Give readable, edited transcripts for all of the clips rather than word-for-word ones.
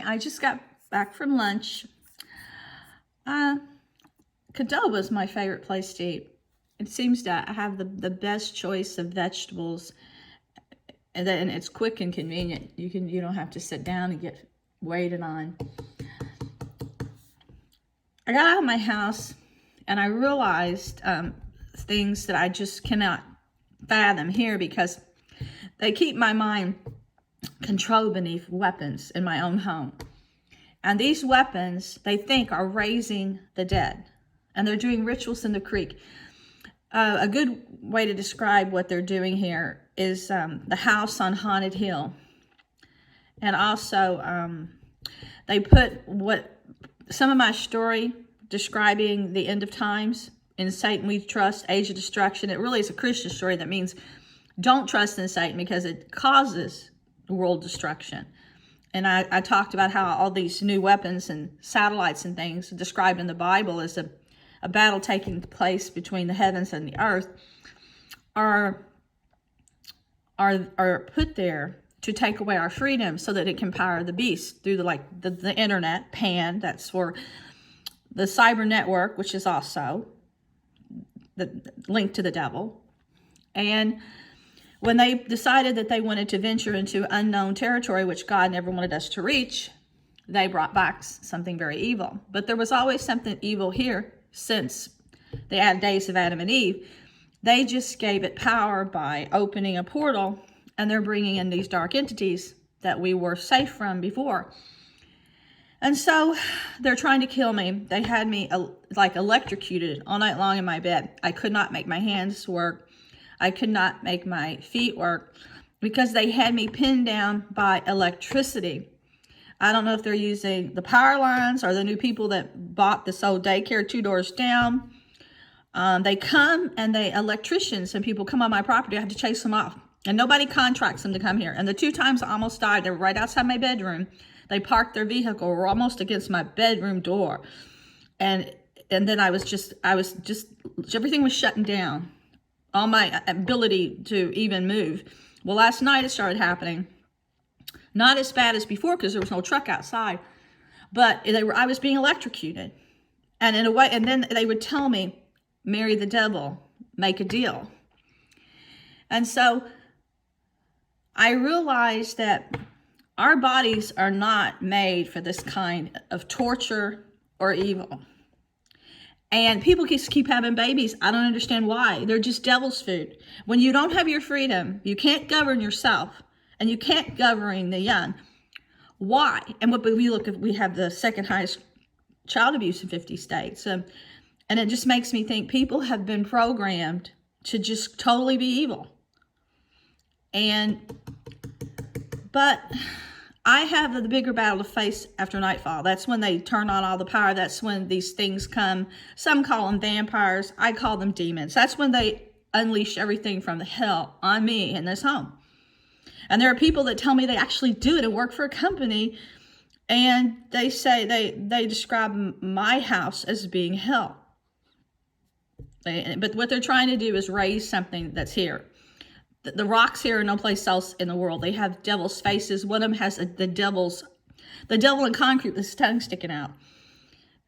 I just got back from lunch. Qdoba is my favorite place to eat. It seems to have the best choice of vegetables, and it's quick and convenient. You don't have to sit down and get waited on. I got out of my house and I realized things that I just cannot fathom here, because they keep my mind controlled beneath weapons in my own home. And these weapons, they think, are raising the dead. And they're doing rituals in the creek. A good way to describe what they're doing here is the house on Haunted Hill. And also, they put some of my story describing the end of times, in Satan we trust, age of destruction. It really is a Christian story that means don't trust in Satan because it causes world destruction. And I talked about how all these new weapons and satellites and things described in the Bible as a battle taking place between the heavens and the earth are put there to take away our freedom so that it can power the beast through the internet, PAN, that's for the cyber network, which is also the link to the devil. And when they decided that they wanted to venture into unknown territory, which God never wanted us to reach, they brought back something very evil. But there was always something evil here since the days of Adam and Eve. They just gave it power by opening a portal, and they're bringing in these dark entities that we were safe from before. And so they're trying to kill me. They had me like electrocuted all night long in my bed. I could not make my hands work. I could not make my feet work because they had me pinned down by electricity. I don't know if they're using the power lines or the new people that bought this old daycare 2 doors down. They come and electricians and people come on my property. I have to chase them off. And nobody contracts them to come here. And the 2 times I almost died, they were right outside my bedroom. They parked their vehicle, were almost against my bedroom door. And then I was just, everything was shutting down. All my ability to even move. Well, last night it started happening. Not as bad as before because there was no truck outside, but I was being electrocuted. And in a way, and then they would tell me, marry the devil, make a deal. And so I realized that our bodies are not made for this kind of torture or evil. And people keep having babies. I don't understand why. They're just devil's food. When you don't have your freedom, you can't govern yourself, and you can't govern the young. Why? And we have the second highest child abuse in 50 states. And it just makes me think people have been programmed to just totally be evil. But I have the bigger battle to face after nightfall. That's when they turn on all the power. That's when these things come. Some call them vampires. I call them demons. That's when they unleash everything from the hell on me in this home. And there are people that tell me they actually do it and work for a company. And they say they describe my house as being hell. But what they're trying to do is raise something that's here. The rocks here are no place else in the world. They have devil's faces. One of them has the devil in concrete with his tongue sticking out.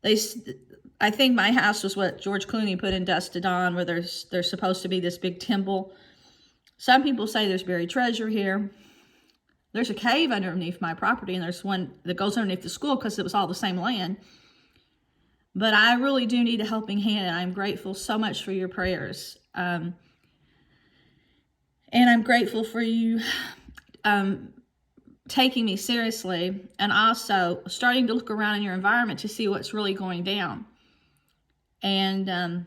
I think my house was what George Clooney put in Dusk to Dawn, where there's supposed to be this big temple. Some people say there's buried treasure here. There's a cave underneath my property, and there's one that goes underneath the school because it was all the same land. But I really do need a helping hand, and I'm grateful so much for your prayers. And I'm grateful for you taking me seriously, and also starting to look around in your environment to see what's really going down. And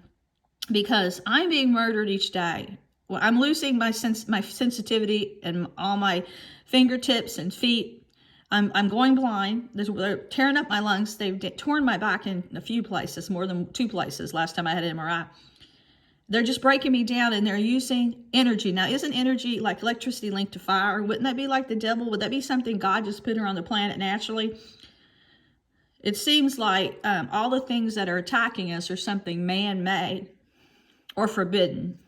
because I'm being murdered each day. Well, I'm losing my sensitivity and all my fingertips and feet. I'm going blind. They're tearing up my lungs. They've torn my back in a few places, more than 2 places last time I had an MRI. They're just breaking me down, and they're using energy. Now, isn't energy like electricity linked to fire? Wouldn't that be like the devil? Would that be something God just put her on the planet naturally? It seems like all the things that are attacking us are something man-made or forbidden.